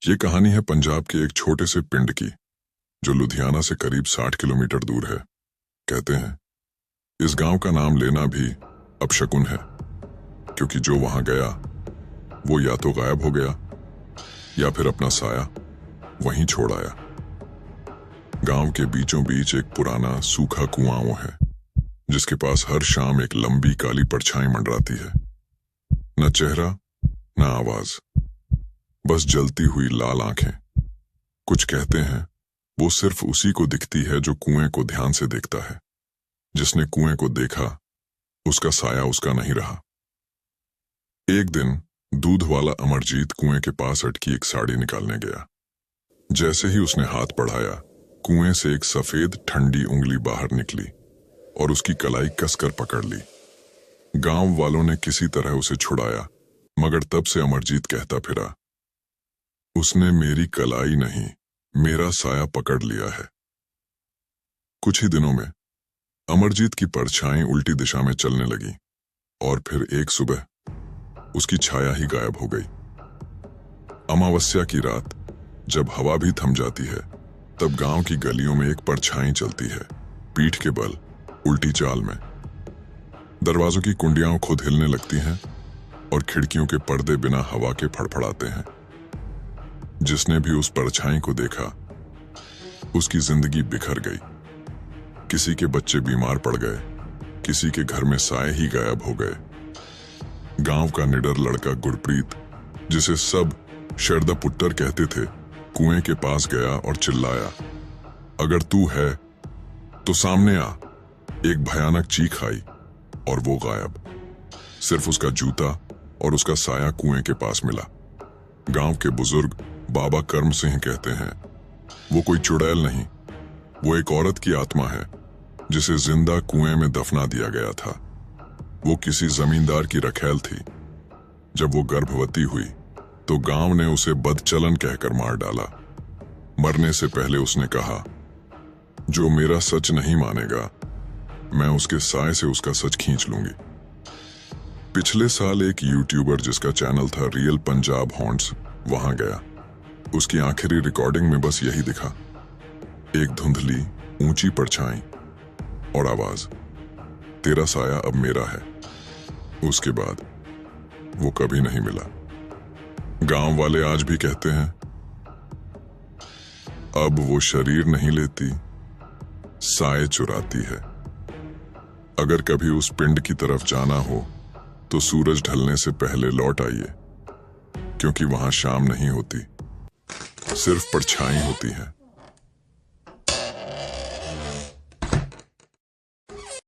ये कहानी है पंजाब के एक छोटे से पिंड की, जो लुधियाना से करीब 60 किलोमीटर दूर है। कहते हैं इस गांव का नाम लेना भी अपशकुन है, क्योंकि जो वहां गया वो या तो गायब हो गया या फिर अपना साया वहीं छोड़ आया। गांव के बीचों बीच एक पुराना सूखा कुआं है, जिसके पास हर शाम एक लंबी काली परछाई मंडराती है। न चेहरा न आवाज, बस जलती हुई लाल आंखें। कुछ कहते हैं वो सिर्फ उसी को दिखती है जो कुएं को ध्यान से देखता है। जिसने कुएं को देखा उसका साया उसका नहीं रहा। एक दिन दूध वाला अमरजीत कुएं के पास अटकी एक साड़ी निकालने गया। जैसे ही उसने हाथ बढ़ाया, कुएं से एक सफेद ठंडी उंगली बाहर निकली और उसकी कलाई कसकर पकड़ ली। गांव वालों ने किसी तरह उसे छुड़ाया, मगर तब से अमरजीत कहता फिरा, उसने मेरी कलाई नहीं मेरा साया पकड़ लिया है। कुछ ही दिनों में अमरजीत की परछाई उल्टी दिशा में चलने लगी और फिर एक सुबह उसकी छाया ही गायब हो गई। अमावस्या की रात जब हवा भी थम जाती है, तब गांव की गलियों में एक परछाई चलती है, पीठ के बल, उल्टी चाल में। दरवाजों की कुंडियां खुद हिलने लगती हैं और खिड़कियों के पर्दे बिना हवा के फड़फड़ाते हैं। जिसने भी उस परछाई को देखा उसकी जिंदगी बिखर गई। किसी के बच्चे बीमार पड़ गए, किसी के घर में साए ही गायब हो गए। गांव का निडर लड़का गुरप्रीत, जिसे सब शरदा पुट्टर कहते थे, कुएं के पास गया और चिल्लाया, अगर तू है तो सामने आ। एक भयानक चीख आई और वो गायब। सिर्फ उसका जूता और उसका साया कुएं के पास मिला। गांव के बुजुर्ग बाबा कर्म सिंह कहते हैं, वो कोई चुड़ैल नहीं, वो एक औरत की आत्मा है जिसे जिंदा कुएं में दफना दिया गया था। वो किसी जमींदार की रखैल थी। जब वो गर्भवती हुई तो गांव ने उसे बदचलन कहकर मार डाला। मरने से पहले उसने कहा, जो मेरा सच नहीं मानेगा मैं उसके साए से उसका सच खींच लूंगी। पिछले साल एक यूट्यूबर जिसका चैनल था रियल पंजाब हॉन्ट्स वहां गया। उसकी आखिरी रिकॉर्डिंग में बस यही दिखा, एक धुंधली ऊंची परछाई और आवाज, तेरा साया अब मेरा है। उसके बाद वो कभी नहीं मिला। गांव वाले आज भी कहते हैं, अब वो शरीर नहीं लेती, साए चुराती है। अगर कभी उस पिंड की तरफ जाना हो तो सूरज ढलने से पहले लौट आइए, क्योंकि वहां शाम नहीं होती, सिर्फ परछाई होती है।